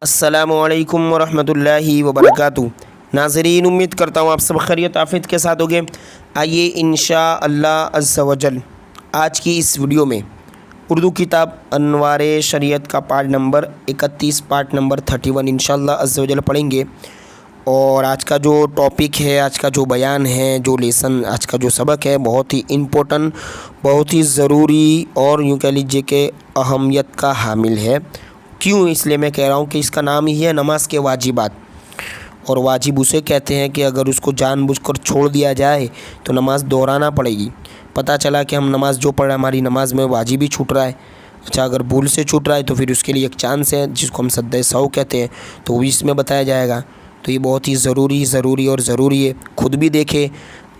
अस्सलामुअलैकुम वरहमतुल्लाहि वबरकातुहू। नाज़रीन, उम्मीद करता हूँ आप सब खैरियत आफियत के साथ होंगे। आइए इंशाअल्लाह अज़्ज़ा वजल आज की इस वीडियो में उर्दू किताब अनवारे शरीयत का पार्ट नंबर 31 पार्ट नंबर 31 इंशाअल्लाह अज़्ज़ा वजल पढ़ेंगे। और आज का जो टॉपिक है, आज का जो बयान है, जो लेसन, आज का जो सबक है, बहुत ही इम्पोर्टेंट, बहुत ही ज़रूरी और यूँ कह लीजिए कि अहमियत का हामिल है। क्यों? इसलिए मैं कह रहा हूँ कि इसका नाम ही है नमाज के वाजिबात। और वाजिब उसे कहते हैं कि अगर उसको जानबूझकर छोड़ दिया जाए तो नमाज दोहराना पड़ेगी। पता चला कि हम नमाज जो पढ़ रहे हैं, हमारी नमाज में वाजिब ही छूट रहा है। अच्छा, अगर भूल से छूट रहा है तो फिर उसके लिए एक चांस है जिसको हम सद्दे सौ कहते हैं, तो वो इसमें बताया जाएगा। तो ये बहुत ही ज़रूरी है। खुद भी देखें,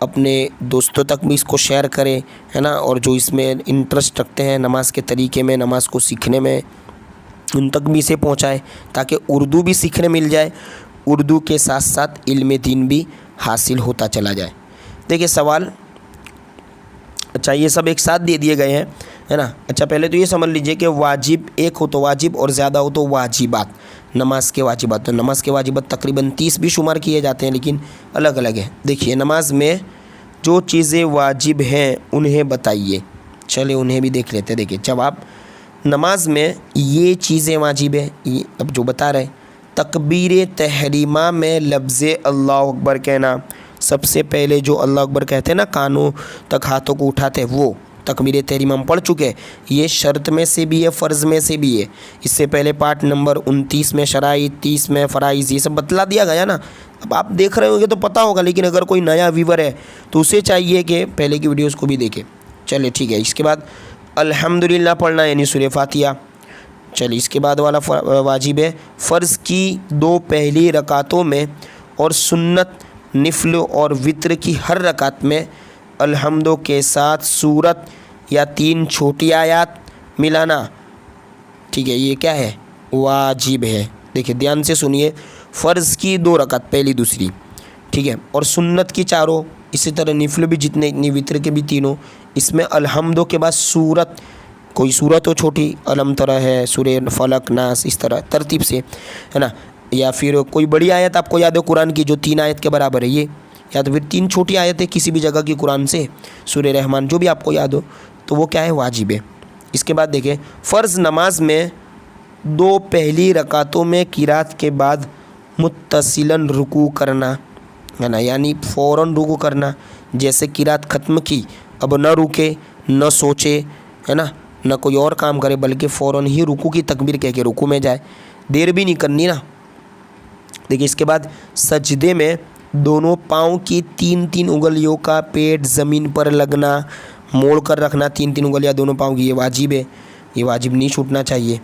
अपने दोस्तों तक भी इसको शेयर करें, है ना। और जो इसमें इंटरेस्ट रखते हैं नमाज के तरीके में, नमाज को सीखने में, उन तक भी इसे पहुंचाए ताकि उर्दू भी सीखने मिल जाए, उर्दू के साथ साथ इल्म दीन भी हासिल होता चला जाए। देखिए सवाल, अच्छा ये सब एक साथ दे दिए गए हैं, है ना। अच्छा, पहले तो ये समझ लीजिए कि वाजिब एक हो तो वाजिब और ज़्यादा हो तो वाजिबात। नमाज के वाजिबात, तो नमाज के वाजिबात तकरीबन 30 भी शुमार किए जाते हैं, लेकिन अलग अलग है। देखिए, नमाज में जो चीज़ें वाजिब हैं उन्हें बताइए। चले उन्हें भी देख लेते हैं। देखिए जवाब, नमाज में ये चीज़ें वाजिब है। ये अब जो बता रहे, तकबीर तहरीमा में लफ्ज़ अल्लाह अकबर कहना। सबसे पहले जो अल्लाह अकबर कहते हैं ना, कानों तक हाथों को उठाते हैं, वो तकबीर तहरीमा हम पढ़ चुके हैं। ये शर्त में से भी है, फ़र्ज़ में से भी है। इससे पहले पार्ट नंबर 29 में शराइत, 30 में फ़राइज़, ये सब बतला दिया गया ना। अब आप देख रहे होंगे तो पता होगा, लेकिन अगर कोई नया व्यूवर है तो उसे चाहिए कि पहले की वीडियोज़ को भी देखे। चलिए ठीक है। इसके बाद अल्हम्दुलिल्लाह पढ़ना, यानी सूरह फातिहा। चलिए इसके बाद वाला वाजिब है, फ़र्ज़ की 2 पहली रकातों में और सुन्नत, निफल और वित्र की हर रकात में अल्हम्दो के साथ सूरत या 3 छोटी आयत मिलाना। ठीक है, ये क्या है? वाजिब है। देखिए ध्यान से सुनिए, फ़र्ज़ की 2 रकात पहली दूसरी, ठीक है, और सुन्नत की 4, इसी तरह निफल भी जितने, इतनी वित्र के भी 3, इसमें अल्हम्दो के बाद सूरत, कोई सूरत हो छोटी, अलम तरह है, सूरह फलक, नास, इस तरह तरतीब से, है ना। या फिर कोई बड़ी आयत आपको याद हो कुरान की जो 3 आयत के बराबर है, ये, या तो फिर 3 छोटी आयतें किसी भी जगह की कुरान से, सूरह रहमान, जो भी आपको याद हो, तो वो क्या है? वाजिब है। इसके बाद देखें, फ़र्ज़ नमाज में 2 पहली रकातों में किरात के बाद मुत्तसिलन रुकू करना, है ना, यानी फ़ौरन रुकू करना। जैसे किरात ख़त्म की, अब न रुके, न सोचे, है ना, न कोई और काम करे, बल्कि फ़ौरन ही रुकू की तकबीर कह के रुकू में जाए, देर भी नहीं करनी ना। देखिए इसके बाद सजदे में दोनों पाँव की 3-3 उंगलियों का पेट ज़मीन पर लगना, मोड़ कर रखना 3-3 उंगलियां दोनों पाँव की, ये वाजिब है। ये वाजिब नहीं छूटना चाहिए।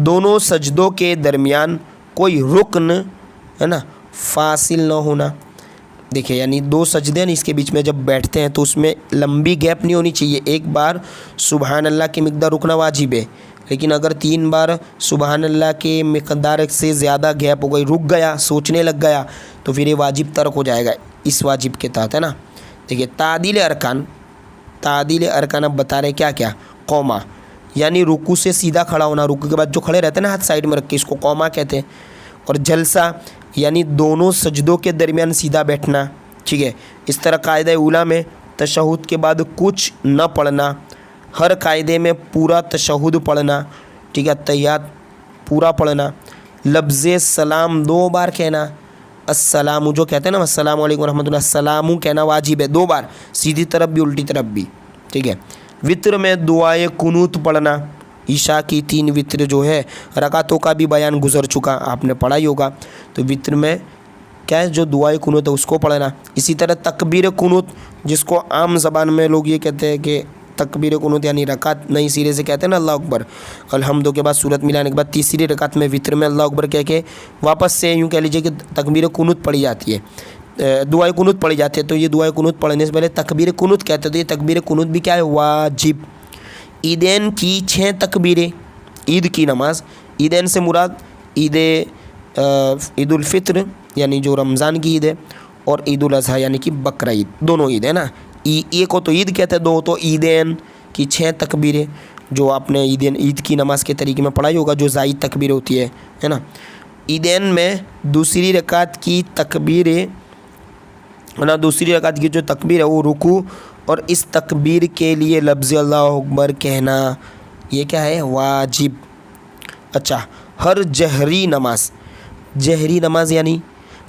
दोनों सजदों के दरमियान कोई रुकन, है ना, फासिल न होना। देखिए यानी 2 सजदे हैं, इसके बीच में जब बैठते हैं तो उसमें लंबी गैप नहीं होनी चाहिए। एक बार सुबहान अल्लाह की मिक़दार रुकना वाजिब है, लेकिन अगर 3 बार सुबहान अल्लाह के मिक़दार से ज़्यादा गैप हो गई, रुक गया, सोचने लग गया, तो फिर ये वाजिब तर्क हो जाएगा इस वाजिब के तहत, है ना। देखिए तादील अरकान अब बता रहे क्या क्या? कौमा, यानी रुकू से सीधा खड़ा होना, रुकू के बाद जो खड़े रहते हैं ना हाथ साइड में रख के, इसको कौमा कहते हैं। और जलसा, यानी दोनों सजदों के दरमियान सीधा बैठना, ठीक है। इस तरह कायदा उला में तशहुद के बाद कुछ न पढ़ना, हर कायदे में पूरा तशहुद पढ़ना, ठीक है, तहियात पूरा पढ़ना। लफ्ज़ सलाम 2 बार कहना, अस्सलामु जो कहते हैं ना, अस्सलामु अलैकुम रहमतुल्लाह, सलामु कहना वाजिब है 2 बार, सीधी तरफ भी उल्टी तरफ भी, ठीक है। वित्र में दुआए कुनूत पढ़ना, ईशा की 3 वित्र जो है, रकातों का भी बयान गुजर चुका, आपने पढ़ा ही होगा। तो वित्र में क्या है, जो दुआए कुनूत है उसको पढ़ना। इसी तरह तकबीर कुनूत, जिसको आम ज़बान में लोग ये कहते हैं कि तकबीर कुनूत यानी रकात नई सिरे से कहते हैं ना, अल्लाह अकबर, अल्हम्दो के बाद सूरत मिलाने के बाद तीसरी रकात में वित्र में अल्लाह अकबर कह के वापस से यूँ कह लीजिए कि तकबीर कुनूत पढ़ी जाती है, दुआए कुनूत पढ़ी जाती है। तो ये दुआए कुनूत पढ़ने से पहले तकबीर कुनूत कहते हैं। तो ये तकबीर कुनूत भी क्या है? वाजिब। ईदैन की 6 तकबीरें, ईद की नमाज, ईदैन से मुराद ईद उल फित्र यानी जो रमज़ान की ईद है, और ईद उल अज़हा यानी कि बकरा ईद, दोनों ईद है ना। एक को तो ईद कहते हैं, 2 तो ईदैन की 6 तकबीरें, जो आपने ईद की नमाज के तरीके में पढ़ाई होगा, जो ज़ायद तकबीर होती है ना। ईदैन में दूसरी रकात की तकबीर ना, दूसरी रकात की जो तकबीर है वो रुकू और इस तकबीर के लिए लफ्ज़ अल्लाहु अकबर कहना, ये क्या है? वाजिब। अच्छा, हर जहरी नमाज, जहरी नमाज यानी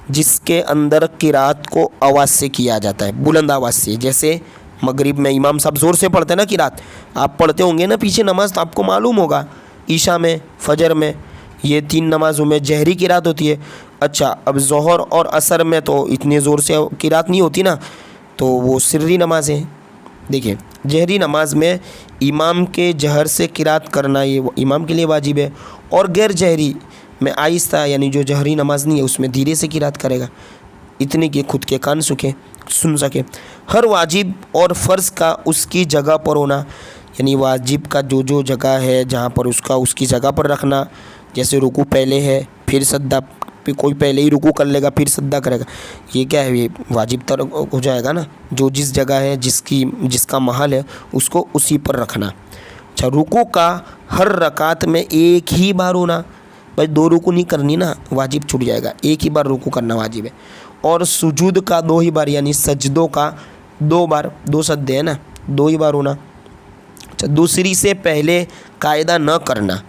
जिसके अंदर किरात को आवाज़ से किया जाता है, बुलंद आवाज़ से। जैसे मगरिब में इमाम साहब ज़ोर से पढ़ते हैं ना किरात, आप पढ़ते होंगे ना पीछे नमाज, तो आपको मालूम होगा। ईशा में, फजर में, ये 3 नमाज़ों में जहरी किरात होती है। अच्छा, अब ज़ोहर और असर में तो इतने ज़ोर से किरात नहीं होती ना, तो वो सिर्री नमाज है। देखिए, जहरी नमाज में इमाम के जहर से किरात करना ये इमाम के लिए वाजिब है, और गैर जहरी में आहिस्ता, यानी जो जहरी नमाज नहीं है उसमें धीरे से किरात करेगा, इतने कि खुद के कान सुन सके। हर वाजिब और फ़र्ज़ का उसकी जगह पर होना, यानी वाजिब का जो जगह है जहाँ पर उसकी जगह पर रखना। जैसे रुकू पहले है, फिर सद्दा, कोई पहले ही रुकू कर लेगा फिर सद्दा करेगा, ये क्या है? ये वाजिब तर्क हो जाएगा ना। जो जिस जगह है, जिसका महल है, उसको उसी पर रखना। अच्छा, रुकू का हर रकात में एक ही बार होना, भाई 2 रुकू नहीं करनी ना, वाजिब छूट जाएगा, एक ही बार रुकू करना वाजिब है। और सुजूद का 2 ही बार, यानी सजदों का 2 बार, 2 सज्दे हैं ना, 2 ही बार होना। अच्छा, दूसरी से पहले कायदा न करना,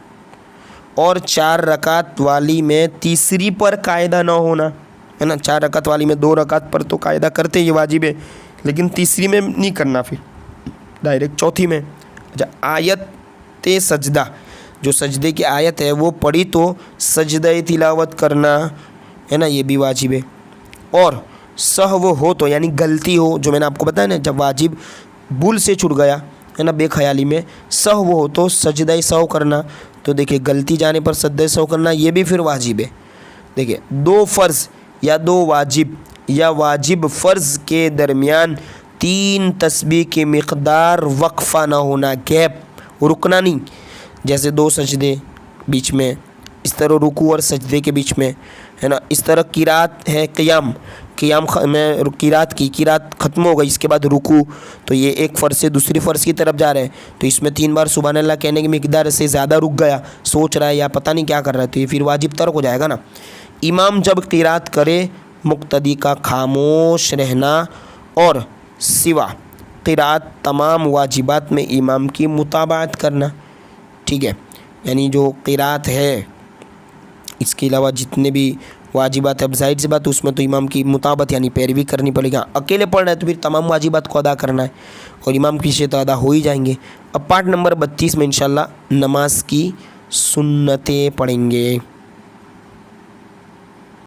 और 4 रकात वाली में तीसरी पर कायदा न होना, है ना। 4 रकात वाली में 2 रकात पर तो कायदा करते, ये वाजिब है, लेकिन तीसरी में नहीं करना, फिर डायरेक्ट चौथी में। अच्छा, आयत सजदा, जो सजदे की आयत है वो पढ़ी तो सजदे तिलावत करना, है ना, ये भी वाजिब है। और सहव हो तो, यानी गलती हो, जो मैंने आपको बताया ना, जब वाजिब भूल से छूट गया, है ना, बेख्याली में, सहव हो तो सजदा सहव करना। तो देखिए, गलती जाने पर सजदा सहव करना, ये भी फिर वाजिब है। देखिए, 2 फ़र्ज़ या 2 वाजिब या वाजिब फ़र्ज़ के दरमियान 3 तस्बीह की मिक़दार वक्फ़ा ना होना, गैप, रुकना नहीं। जैसे 2 सजदे बीच में, इस तरह रुकू और सजदे के बीच में, है ना। इस तरह किरात है, क़ियाम में किरात ख़त्म हो गई, इसके बाद रुकू, तो ये एक फ़र्ज़ से दूसरी फ़र्ज़ की तरफ जा रहे हैं, तो इसमें 3 बार सुभान अल्लाह कहने की मिक़दार से ज़्यादा रुक गया, सोच रहा है या पता नहीं क्या कर रहा है, तो ये फिर वाजिब तर्क हो जाएगा ना। इमाम जब किरात करे, मुक्तदी का खामोश रहना, और सिवा किरात तमाम वाजिबात में इमाम की मुताबात करना, ठीक है। यानी जो किरात है, इसके अलावा जितने भी वाजिबात है, अब ज़ाहिर सी बात उसमें तो इमाम की मुताबत यानी पैरवी करनी पड़ेगी। अकेले पढ़ना है तो फिर तमाम वाजिबात को अदा करना है, और इमाम पीछे तो अदा हो ही जाएंगे। अब पार्ट नंबर 32 में इंशाल्लाह नमाज की सुन्नतें पढ़ेंगे।